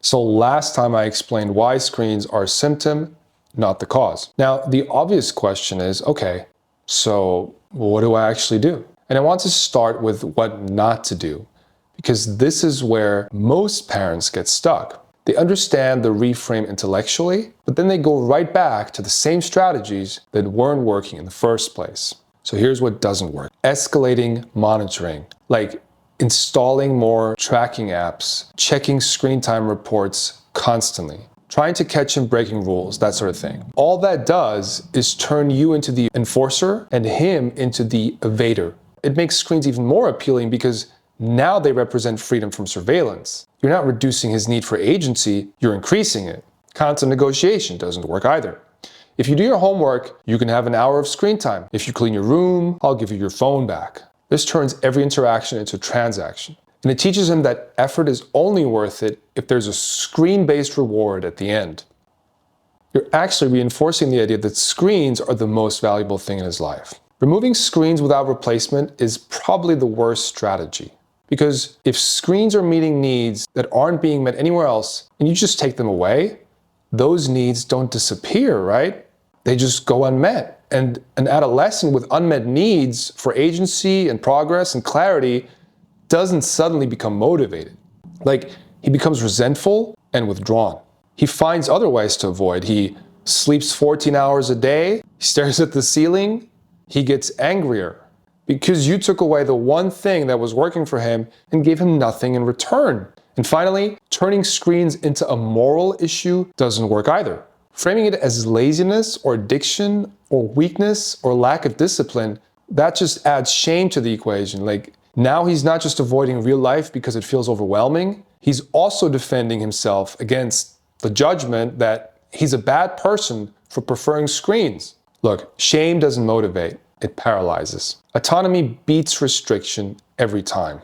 So last time I explained why screens are a symptom, not the cause. Now, the obvious question is, okay, so what do I actually do? And I want to start with what not to do, because this is where most parents get stuck. They understand the reframe intellectually, but then they go right back to the same strategies that weren't working in the first place. So here's what doesn't work. Escalating monitoring, like installing more tracking apps, checking screen time reports constantly, trying to catch him breaking rules, that sort of thing. All that does is turn you into the enforcer and him into the evader. It makes screens even more appealing because now they represent freedom from surveillance. You're not reducing his need for agency, you're increasing it. Constant negotiation doesn't work either. If you do your homework, you can have an hour of screen time. If you clean your room, I'll give you your phone back. This turns every interaction into a transaction. And it teaches him that effort is only worth it if there's a screen-based reward at the end. You're actually reinforcing the idea that screens are the most valuable thing in his life. Removing screens without replacement is probably the worst strategy. Because if screens are meeting needs that aren't being met anywhere else, and you just take them away, those needs don't disappear, right? They just go unmet. And an adolescent with unmet needs for agency and progress and clarity doesn't suddenly become motivated. Like, he becomes resentful and withdrawn. He finds other ways to avoid. He sleeps 14 hours a day, he stares at the ceiling, he gets angrier. Because you took away the one thing that was working for him and gave him nothing in return. And finally, turning screens into a moral issue doesn't work either. Framing it as laziness or addiction or weakness or lack of discipline, that just adds shame to the equation. Like, now he's not just avoiding real life because it feels overwhelming, he's also defending himself against the judgment that he's a bad person for preferring screens. Look, shame doesn't motivate, it paralyzes. Autonomy beats restriction every time.